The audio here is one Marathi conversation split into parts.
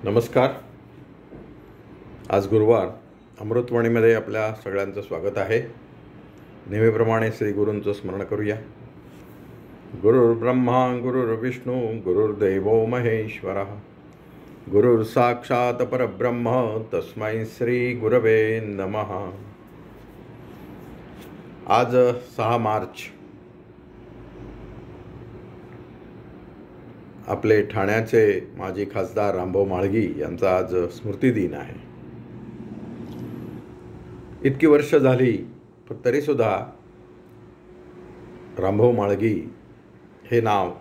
नमस्कार. आज गुरुवार अमृतवाणीमध्ये आपल्या सगळ्यांचं स्वागत आहे. नेहमीप्रमाणे श्री गुरूंचं स्मरण करूया. गुरुर्ब्रह्मा गुरुर्विष्णू गुरुर्दैवो महेश्वरः गुरुर साक्षात परब्रह्म तस्मै श्री गुरवे नमः. आज 6 मार्च आपले ठाण्याचे माजी खासदार रामभाऊ म्हाळगी यांचा आज स्मृतिदिन आहे. इतकी वर्ष झाली पण तरीसुद्धा रामभाऊ म्हाळगी हे नाव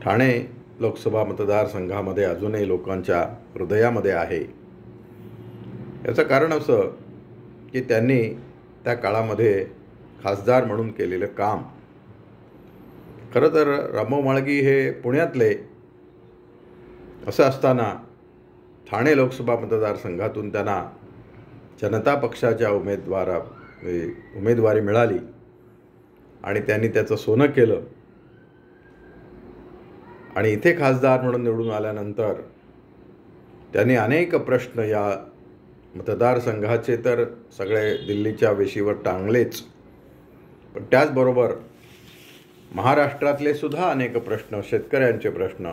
ठाणे लोकसभा मतदारसंघामध्ये अजूनही लोकांच्या हृदयामध्ये आहे. याचं कारण असं की त्यांनी त्या काळामध्ये खासदार म्हणून केलेलं काम. खरं तर रामभाऊ म्हाळगी हे पुण्यातले असं असताना ठाणे लोकसभा मतदारसंघातून त्यांना जनता पक्षाच्या उमेदवारी मिळाली आणि त्यांनी त्याचं सोनं केलं. आणि इथे खासदार म्हणून निवडून आल्यानंतर त्यांनी अनेक प्रश्न या मतदारसंघाचे तर सगळे दिल्लीच्या वेशीवर टांगलेच, पण त्याचबरोबर महाराष्ट्रातले सुद्धा अनेक प्रश्न, शेतकऱ्यांचे प्रश्न,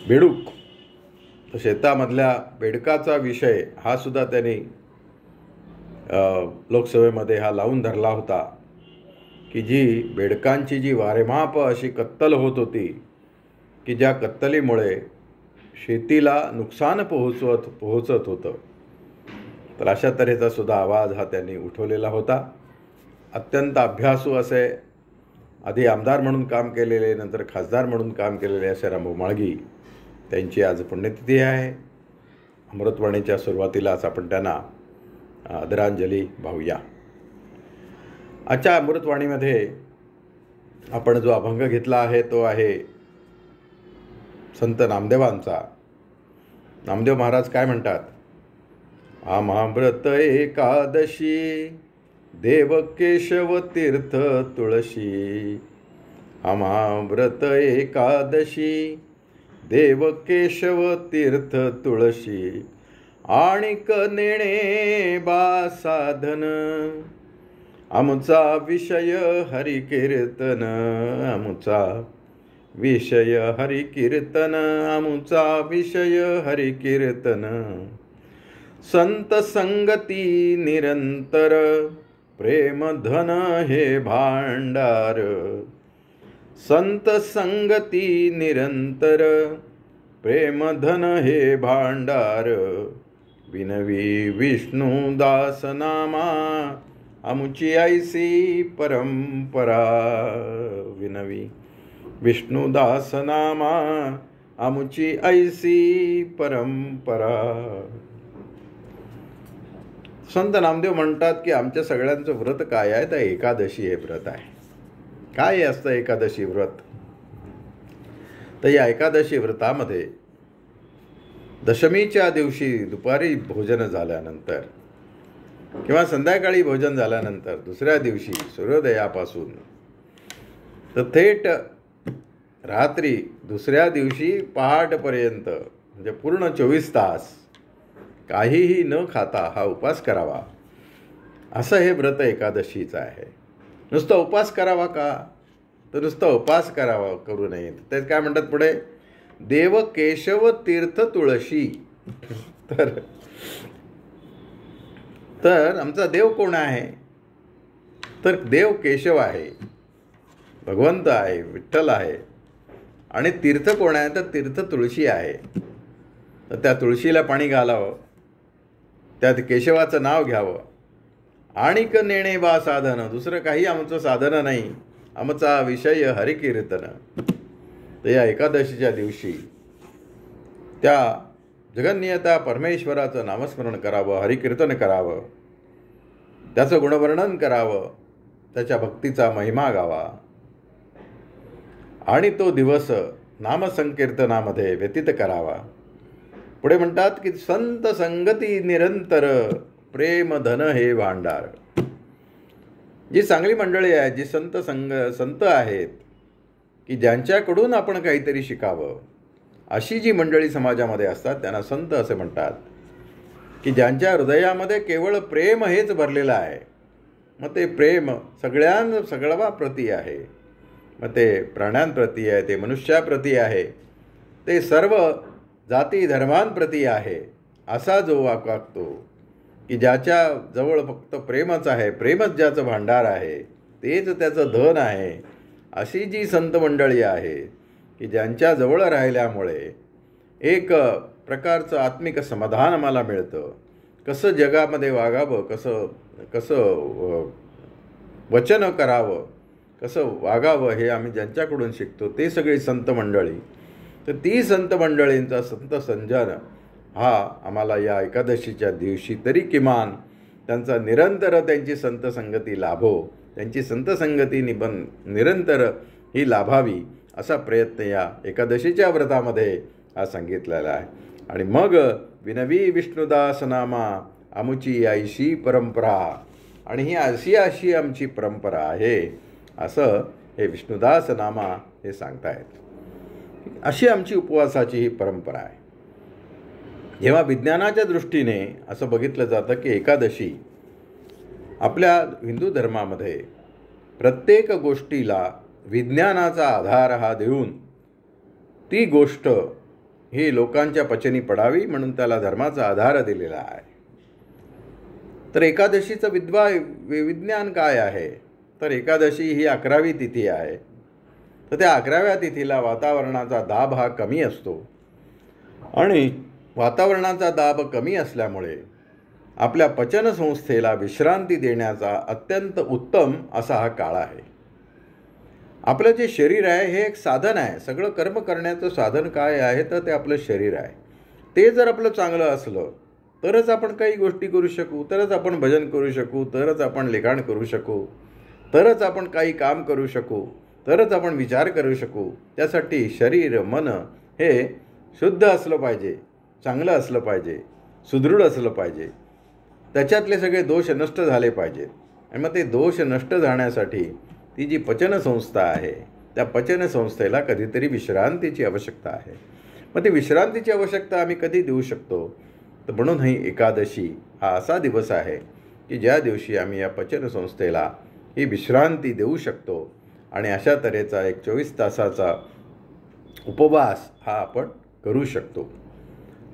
बेडूक, शेतामधल्या बेडकाचा विषय हा सुद्धा त्यांनी लोकसभेमध्ये हा लावून धरला होता की जी बेडकांची जी वारेमाप अशी कत्तल होत होती की ज्या कत्तलीमुळे शेतीला नुकसान पोहोचत होतं. तर अशा तऱ्हेचा सुद्धा आवाज हा त्यांनी उठवलेला होता. अत्यंत अभ्यासू असे, आधी आमदार म्हणून काम केलेले, नंतर खासदार म्हणून काम केलेले असे रामभाऊ म्हाळगी, त्यांची आज पुण्यतिथी आहे. अमृतवाणीच्या सुरुवातीलाच आपण त्यांना आदरांजली वाहूया. आजच्या अमृतवाणीमध्ये आपण जो अभंग घेतला आहे तो आहे संत नामदेवांचा. नामदेव महाराज काय म्हणतात? आम्हाव्रत एकादशी देव केशव तीर्थ तुळशी. आम्हाव्रत एकादशी देव केशव तीर्थ तुळशी. आणिक नेणे बा साधन आमचा विषय हरी कीर्तन. आमचा विषय हरी कीर्तन. आमचा विषय हरी कीर्तन. संत संगती निरंतर प्रेम धन हे भांडार. संत संगती निरंतर प्रेम धन हे भांडार. विनवी विष्णू दास नामा आमुची ऐसी परंपरा. विनवी विष्णू दास नामा आमुची ऐसी परंपरा. संत नामदेव म्हणतात की आमच्या सगळ्यांचं व्रत काय आहे? तर एकादशी हे व्रत आहे. काय असतं एकादशी व्रत? तर या एकादशी व्रतामध्ये दशमीच्या दिवशी दुपारी भोजन झाल्यानंतर किंवा संध्याकाळी भोजन झाल्यानंतर दुसऱ्या दिवशी सूर्योदयापासून तर थेट रात्री दुसऱ्या दिवशी पहाटपर्यंत म्हणजे पूर्ण 24 तास काहीही न खाता हा उपवास करावा, असं हे व्रत एकादशीचं आहे. नुसतं उपवास करावा का? तर नुसतं उपवास करावा करू नये. ते काय म्हणतात पुढे? देव केशव तीर्थ तुळशी. तर आमचा देव कोण आहे? तर देव केशव आहे, भगवंत आहे, विठ्ठल आहे. आणि तीर्थ कोण आहे? तर तीर्थ तुळशी आहे. तर त्या तुळशीला पाणी घालावं, त्यात केशवाचं नाव घ्यावं. आणिक नेणे बा साधन, दुसरं काही आमचं साधन नाही. आमचा विषय हरिकीर्तन. तर या एकादशीच्या दिवशी त्या जगन्नियता परमेश्वराचं नामस्मरण करावं, हरिकीर्तन करावं, त्याचं गुणवर्णन करावं, त्याच्या भक्तीचा महिमा गावा आणि तो दिवस नामसंकीर्तनामध्ये व्यतीत करावा. पुढे म्हणतात की संत संगती निरंतर प्रेम धन हे भांडार. जी चांगली मंडळी आहे, जी संत आहेत की ज्यांच्याकडून आपण काहीतरी शिकावं अशी जी मंडळी समाजामध्ये असतात त्यांना संत असे म्हणतात, की ज्यांच्या हृदयामध्ये केवळ प्रेम हेच भरलेलं आहे. मग ते प्रेम सगळ्याप्रती आहे, मग ते प्राण्यांप्रती आहे, ते मनुष्याप्रती आहे, ते सर्व जाती धर्मांप्रती आहे. असा जो वागतो, की ज्याच्या जवळ फक्त प्रेमच आहे, प्रेमच ज्याचं भांडार आहे, तेच त्याचं धन आहे, अशी जी संत मंडळी आहे, की ज्यांच्या जवळ राहिल्यामुळे एक प्रकारचं आत्मिक समाधान आम्हाला मिळतं. कसं जगामध्ये वागावं, कसं वचन करावं, कसं वागावं हे आम्ही ज्यांच्याकडून शिकतो ते सगळी संत मंडळी. तर ती संत मंडळींचा संत संजन हा आम्हाला या एकादशीच्या दिवशी तरी किमान त्यांचा निरंतर त्यांची संत संगती लाभो, त्यांची संत संगती निरंतर ही लाभावी असा प्रयत्न या एकादशीच्या व्रतामध्ये हा सांगितलेला आहे. आणि मग विनवी विष्णुदास नामा आमुची आईशी परंपरा, आणि ही अशी आमची परंपरा आहे असं हे विष्णुदास नामा हे सांगतायत. अशी आमची उपवासाची ही परंपरा आहे. जेव्हा विज्ञानाच्या दृष्टीने असं बघितलं जातं की एकादशी आपल्या हिंदू धर्मामध्ये प्रत्येक गोष्टीला विज्ञानाचा आधार हा देऊन ती गोष्ट ही लोकांच्या पचनी पडावी म्हणून त्याला धर्माचा आधार दिलेला आहे. तर एकादशीचं विज्ञान काय आहे, तर एकादशी ही 11वी तिथी आहे. तर त्या 11व्या तिथीला वातावरणाचा दाब हा कमी असतो, आणि वातावरणाचा दाब कमी असल्यामुळे आपल्या पचनसंस्थेला विश्रांती देण्याचा अत्यंत उत्तम असा हा काळ आहे. आपलं जे शरीर आहे हे एक साधन आहे. सगळं कर्म करण्याचं साधन काय आहे, तर ते आपलं शरीर आहे. ते जर आपलं चांगलं असलं तरच आपण काही गोष्टी करू शकू, तरच आपण भजन करू शकू, तरच आपण लिखाण करू शकू, तरच आपण काही काम करू शकू, तरच आपण विचार करू शकू. त्यासाठी शरीर मन हे शुद्ध असलं पाहिजे, चांगलं असलं पाहिजे, सुदृढ असलं पाहिजे. त्याच्यातले सगळे दोष नष्ट झाले पाहिजेत. आणि मग ते दोष नष्ट जाण्यासाठी ती जी पचनसंस्था आहे त्या पचनसंस्थेला कधीतरी विश्रांतीची आवश्यकता आहे. मग ती विश्रांतीची आवश्यकता आम्ही कधी देऊ शकतो, तर म्हणून ही एकादशी हा असा दिवस आहे की ज्या दिवशी आम्ही या पचनसंस्थेला ही विश्रांती देऊ शकतो. आणि अशा तऱ्हेचा एक 24 तासाचा उपवास हा आपण करू शकतो.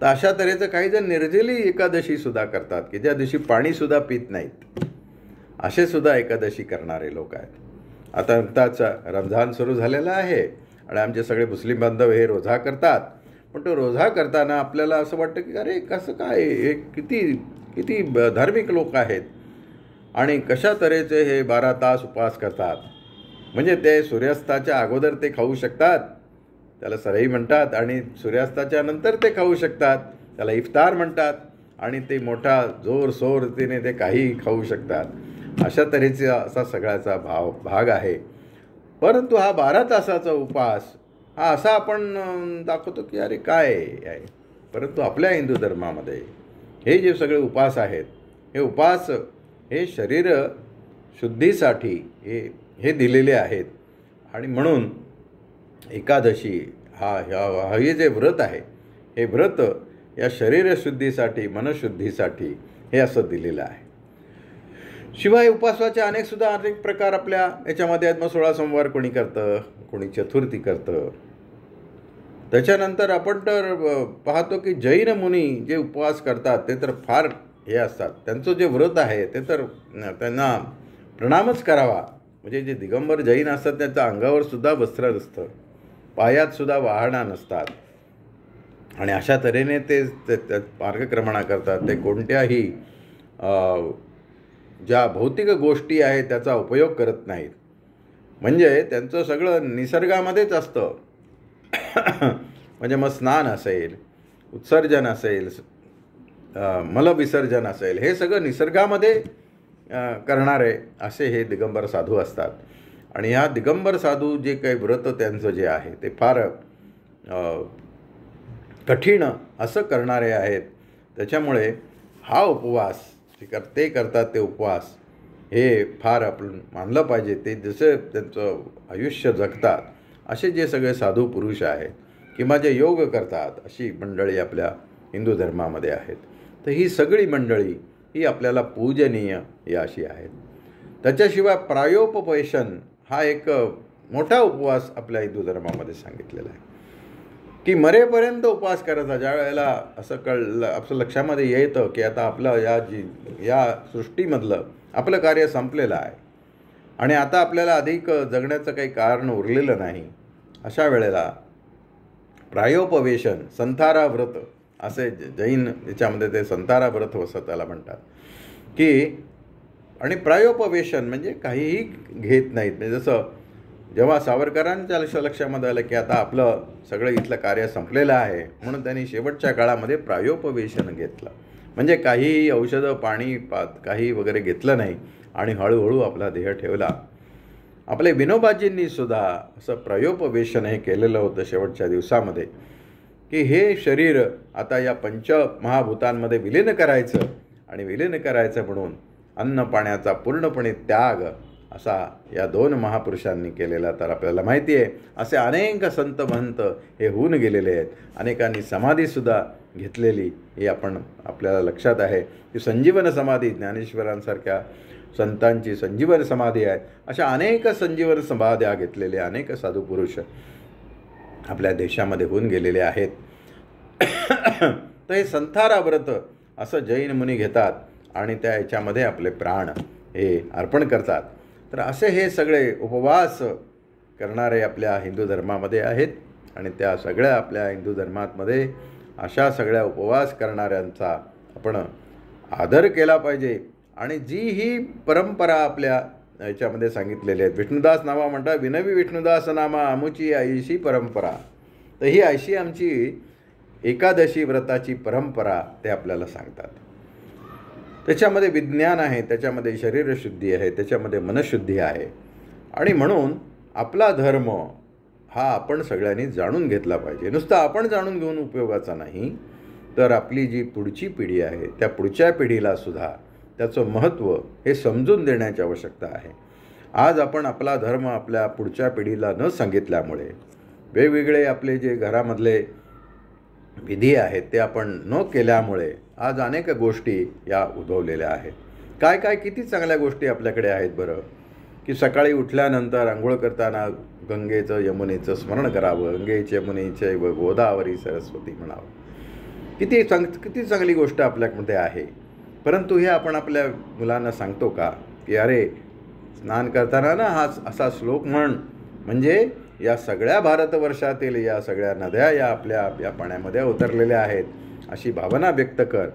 तर अशा तऱ्हेचं काही जण निर्जली एकादशीसुद्धा करतात, की ज्या दिवशी पाणीसुद्धा पित नाहीत. असे सुद्धा एकादशी करणारे लोक आहेत. आता नुकताच रमजान सुरू झालेला आहे आणि आमचे सगळे मुस्लिम बांधव हे रोजा करतात. पण तो रोजा करताना आपल्याला असं वाटतं की अरे कसं काय, हे किती धार्मिक लोक आहेत आणि कशा तऱ्हेचे हे 12 तास उपवास करतात. म्हणजे ते सूर्यास्ताच्या अगोदर ते खाऊ शकतात, त्याला सरई म्हणतात, आणि सूर्यास्ताच्या नंतर ते खाऊ शकतात, त्याला इफ्तार म्हणतात, आणि ते मोठा जोरशोरतीने ते काही खाऊ शकतात. अशा तऱ्हेचा असा सगळ्याचा भाग आहे. परंतु हा 12 तासाचा उपवास हा असा आपण दाखवतो की अरे काय आहे. परंतु आपल्या हिंदू धर्मामध्ये हे जे सगळे उपवास आहेत, हे उपवास हे शरीर शुद्धीसाठी हे दिलेले आहेत. आणि म्हणून एकादशी हे जे व्रत आहे, हे व्रत या शरीरशुद्धीसाठी, मनशुद्धीसाठी हे असं दिलेलं आहे. शिवाय उपवासाचे अनेक प्रकार आपल्या याच्यामध्ये आहेत. मग 16 सोमवार कोणी करतं, कोणी चतुर्थी करतं. त्याच्यानंतर आपण तर पाहतो की जैन मुनी जे उपवास करतात ते तर फार हे असतात. त्यांचं जे व्रत आहे ते तर त्यांना प्रणामच करावा. म्हणजे जे दिगंबर जैन असतात त्यांच्या अंगावर सुद्धा वस्त्र नसतं, पायात सुद्धा वाहना नसतात, आणि अशा तऱ्हेने ते मार्गक्रमणा करतात. ते कोणत्याही ज्या भौतिक गोष्टी आहेत त्याचा उपयोग करत नाहीत. म्हणजे त्यांचं सगळं निसर्गामध्येच असतं. म्हणजे मग स्नान असेल, उत्सर्जन असेल, मलविसर्जन असेल, हे सगळं निसर्गामध्ये करणारे असे हे दिगंबर साधू असतात. आणि ह्या दिगंबर साधू जे काही व्रत त्यांचं जे आहे ते फार कठीण असं करणारे आहेत. त्याच्यामुळे हा उपवास ते करतात, ते उपवास हे फार आपण मानलं पाहिजे. ते जसं त्यांचं आयुष्य जगतात असे जे सगळे साधू पुरुष आहेत किंवा जे योग करतात अशी मंडळी आपल्या हिंदू धर्मामध्ये आहेत. तर ही सगळी मंडळी ही आपल्याला पूजनीय या अशी आहेत. त्याच्याशिवाय प्रायोपवेशन हा एक मोठा उपवास आपल्या हिंदू धर्मामध्ये सांगितलेला आहे की मरेपर्यंत उपवास करायचा. ज्या वेळेला असं लक्षामध्ये येतं की आता आपलं या सृष्टीमधलं आपलं कार्य संपलेलं आहे आणि आता आपल्याला अधिक जगण्याचं काही कारण उरलेलं नाही, अशा वेळेला प्रायोपवेशन, संथारा व्रत असे जैन याच्यामध्ये ते संथारा व्रत असं त्याला म्हणतात की, आणि प्रायोपवेशन म्हणजे काहीही घेत नाहीत. म्हणजे जसं जेव्हा सावरकरांच्या लक्षामध्ये आलं की आता आपलं सगळं इथलं कार्य संपलेलं आहे, म्हणून त्यांनी शेवटच्या काळामध्ये प्रायोपवेशन घेतलं. म्हणजे काहीही औषधं, पाणी, काही वगैरे घेतलं नाही आणि हळूहळू आपला देह ठेवला. आपले विनोबाजींनी सुद्धा असं प्रायोपवेशन हे केलेलं होतं शेवटच्या दिवसामध्ये की हे शरीर आता या पंचमहाभूतांमध्ये विलीन करायचं आणि विलीन करायचं म्हणून अन्न पाण्याचा पूर्णपणे त्याग असा या 2 महापुरुषांनी केलेला. तर आपल्याला माहिती आहे असे अनेक संत महंत हे होऊन गेलेले आहेत. अनेकांनी समाधीसुद्धा घेतलेली ही आपल्याला लक्षात आहे की संजीवन समाधी, ज्ञानेश्वरांसारख्या संतांची संजीवन समाधी आहे. अशा अनेक संजीवन समाध्या घेतलेले अनेक साधू पुरुष आपल्या देशामध्ये होऊन गेलेले आहेत. तर हे संथारा व्रत असं जैन मुनी घेतात आणि त्या याच्यामध्ये आपले प्राण हे अर्पण करतात. तर असे हे सगळे उपवास करणारे आपल्या हिंदू धर्मामध्ये आहेत आणि त्या सगळ्या आपल्या हिंदू धर्मामध्ये अशा सगळ्या उपवास करणाऱ्यांचा आपण आदर केला पाहिजे. आणि जी ही परंपरा आपल्या याच्यामध्ये सांगितलेली आहे, विष्णुदास नामा म्हणतात, विनवी विष्णुदास नामा आमुची आईशी परंपरा. तर ही अशी आमची एकादशी व्रताची परंपरा ते आपल्याला सांगतात. त्याच्यामध्ये विज्ञान आहे, त्याच्यामध्ये शरीरशुद्धी आहे, त्याच्यामध्ये मनशुद्धी आहे. आणि म्हणून आपला धर्म हा आपण सगळ्यांनी जाणून घेतला पाहिजे. नुसतं आपण जाणून घेऊन उपयोगाचा नाही, तर आपली जी पुढची पिढी आहे त्या पुढच्या पिढीला सुद्धा त्याचं महत्त्व हे समजून देण्याची आवश्यकता आहे. आज आपण आपला धर्म आपल्या पुढच्या पिढीला न सांगितल्यामुळे वेगवेगळे आपले जे घरामधले विधी आहेत ते आपण न केल्यामुळे आज अनेक गोष्टी या उद्भवलेल्या आहेत. काय किती चांगल्या गोष्टी आपल्याकडे आहेत बरं, की सकाळी उठल्यानंतर आंघोळ करताना गंगेचं यमुनेचं स्मरण करावं, गंगेचे यमुनेचे व गोदावरी सरस्वती म्हणावं. किती चांगली गोष्ट आपल्यामध्ये आहे. परंतु हे आपण आपल्या मुलांना सांगतो का की अरे स्नान करताना ना हा असा श्लोक म्हणजे या सगळ्या भारतवर्षातील या सगळ्या नद्या या आपल्या या पाण्यामध्ये उतरलेल्या आहेत अशी भावना व्यक्त कर.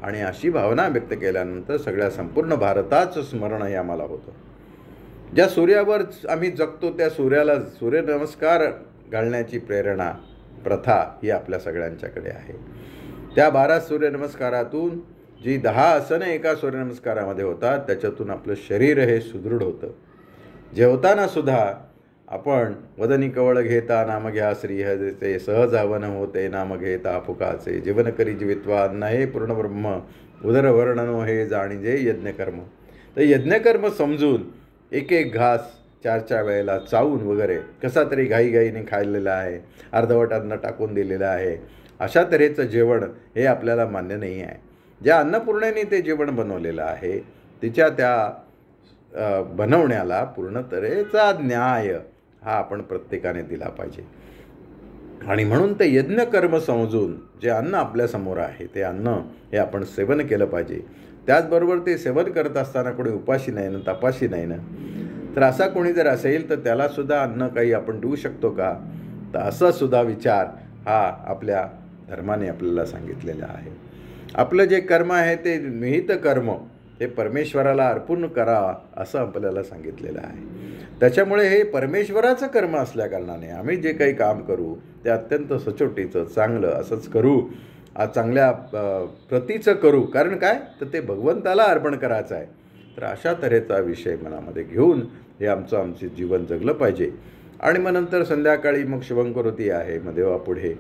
आणि अशी भावना व्यक्त केल्यानंतर सगळ्या संपूर्ण भारताचं स्मरण हे आम्हाला होतं. ज्या सूर्यावर आम्ही जगतो त्या सूर्याला सूर्यनमस्कार घालण्याची प्रेरणा, प्रथा ही आपल्या सगळ्यांच्याकडे आहे. त्या 12 सूर्यनमस्कारातून जी 10 आसनं एका सूर्यनमस्कारामध्ये होतात त्याच्यातून आपलं शरीर हे सुदृढ होतं. जेवताना सुद्धा आपण वदनी कवळ घेता नाम घ्या श्रीहरीचे, सहज हवन होते नाम घेता फुकाचे, जीवन करी जीवित्वा अन्न हे पूर्ण ब्रह्म, उदरवर्णनो हे जाणीजे यज्ञकर्म. तर यज्ञकर्म समजून एक घास 4 वेळेला चावून वगैरे कसा तरी घाईघाईने खाल्लेला आहे, अर्धवट अन्न टाकून दिलेलं आहे, अशा तऱ्हेचं जेवण हे आपल्याला मान्य नाही आहे. ज्या अन्नपूर्णेने ते जेवण बनवलेलं आहे तिच्या त्या बनवण्याला पूर्ण तऱ्हेचा न्याय हा आपण प्रत्येकाने दिला पाहिजे. आणि म्हणून ते यज्ञकर्म समजून जे अन्न आपल्यासमोर आहे ते अन्न हे आपण सेवन केलं पाहिजे. त्याचबरोबर ते सेवन करत असताना कोणी उपाशी नाही ना, तपाशी नाही ना, तर असा कोणी जर असेल तर त्यालासुद्धा अन्न काही आपण देऊ शकतो का, तर असा सुद्धा विचार हा आपल्या धर्माने आपल्याला सांगितलेला आहे. आपलं जे कर्म आहे ते निहित कर्म हे परमेश्वराला अर्पण करा असं आपल्याला सांगितलेलं आहे. त्याच्यामुळे हे परमेश्वराचं कर्म असल्याकारणाने आम्ही जे काही काम करू ते अत्यंत सचोटीचं चांगलं असंच करू, चांगल्या प्रतीचं करू. कारण काय तर ते भगवंताला अर्पण करायचं आहे. तर अशा तऱ्हेचा विषय मनामध्ये घेऊन हे आमचे जीवन जगलं पाहिजे. आणि मग नंतर संध्याकाळी मग शुभंकरोती आहे, मग देवापुढे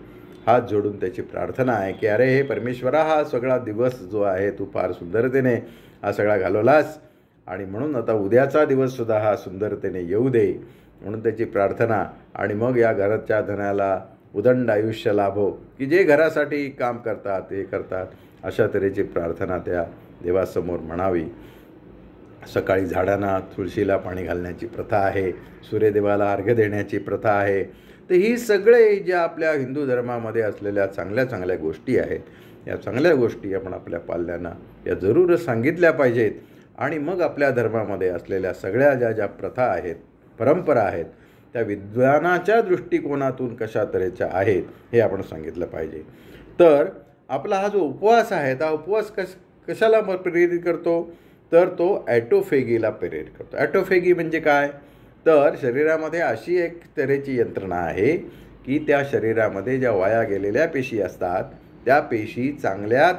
हात जोडून त्याची प्रार्थना आहे की अरे हे परमेश्वरा, हा सगळा दिवस जो आहे तू फार सुंदरतेने हा सगळा घालवलास आणि म्हणून आता उद्याचा दिवससुद्धा हा सुंदरतेने येऊ दे, म्हणून त्याची प्रार्थना. आणि मग या घराच्या धनाला उदंड आयुष्य लाभो, की जे घरासाठी काम करतात हे करतात, अशा तऱ्हेची प्रार्थना त्या देवासमोर म्हणावी. सकाळी झाडांना तुळशीला पाणी घालण्याची प्रथा आहे, सूर्यदेवाला अर्घ्य देण्याची प्रथा आहे. तर ही सगळे ज्या आपल्या हिंदू धर्मामध्ये असलेल्या चांगल्या चांगल्या गोष्टी आहेत, या चांगल्या गोष्टी आपण आपल्या पाल्यांना या जरूर सांगितल्या पाहिजेत. आणि मग आपल्या धर्मामध्ये असलेल्या सगळ्या ज्या प्रथा आहेत, परंपरा आहेत, त्या विद्वानाच्या दृष्टिकोनातून कशा तऱ्हेच्या आहेत हे आपण सांगितलं पाहिजे. तर आपला हा जो उपवास आहे, हा उपवास कशाला प्रेरित करतो? तर तो ॲटोफेगीला प्रेरित करतो. ॲटोफेगी म्हणजे काय? तर शरीरामध्ये अशी एक तऱ्हेची यंत्रणा आहे की त्या शरीरामध्ये ज्या वाया गेलेल्या पेशी असतात, त्या पेशी चांगल्या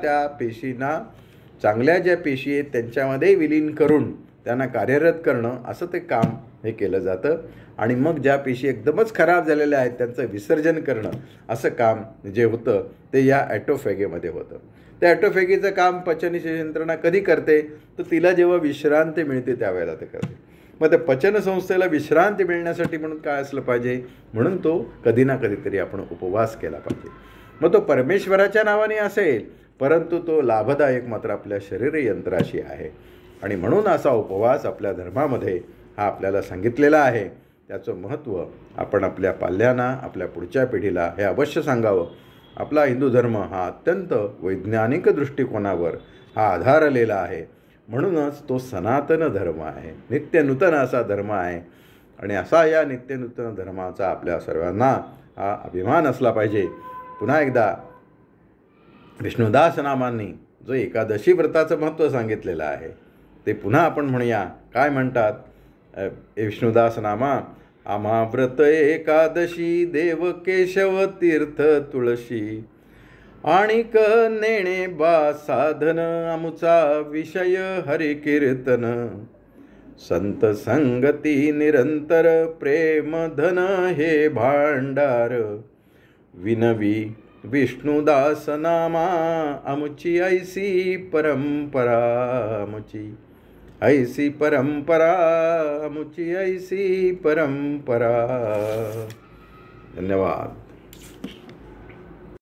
ज्या पेशी आहेत त्यांच्यामध्ये विलीन करून त्यांना कार्यरत करणं, असं ते काम हे केलं जातं. आणि मग ज्या पेशी एकदमच खराब झालेल्या आहेत त्यांचं विसर्जन करणं, असं काम जे होतं ते या ॲटोफेगीमध्ये होतं. त्या ॲटोफेगीचं काम पचन यंत्रणा कधी करते? तर तिला जेव्हा विश्रांती मिळते त्यावेळेला ते करते. मग त्या पचनसंस्थेला विश्रांती मिळण्यासाठी म्हणून काय असलं पाहिजे? म्हणून तो कधी ना कधीतरी आपण उपवास केला पाहिजे. मग तो परमेश्वराच्या नावाने असेल, परंतु तो लाभदायक मात्र आपल्या शरीर यंत्राशी आहे. आणि म्हणून असा उपवास आपल्या धर्मामध्ये हा आपल्याला सांगितलेला आहे. त्याचं महत्त्व आपण आपल्या पाल्यांना, आपल्या पुढच्या पिढीला हे अवश्य सांगावं. आपला हिंदू धर्म हा अत्यंत वैज्ञानिक दृष्टिकोनावर हा आधारलेला आहे. म्हणूनच तो सनातन धर्म आहे, नित्यनूतन असा धर्म आहे. आणि असा या नित्यनूतन धर्माचा आपल्या सर्वांना हा अभिमान असला पाहिजे. पुन्हा एकदा विष्णुदास नामांनी जो एकादशी व्रताचं महत्त्व सांगितलेलं आहे ते पुन्हा आपण म्हणूया. काय म्हणतात विष्णुदास नामा? आम्हा व्रत एकादशी, देव केशव तीर्थ तुळशी, आणिक नेणे बा साधन, आमुचा विषय हरिकीर्तन, संत संगती निरंतर, प्रेम धन हे भांडार, विनवी विष्णुदास नामा, आमुची ऐसी परंपरा, आमुची ऐसी परंपरा, आमुची ऐसी परंपरा. धन्यवाद.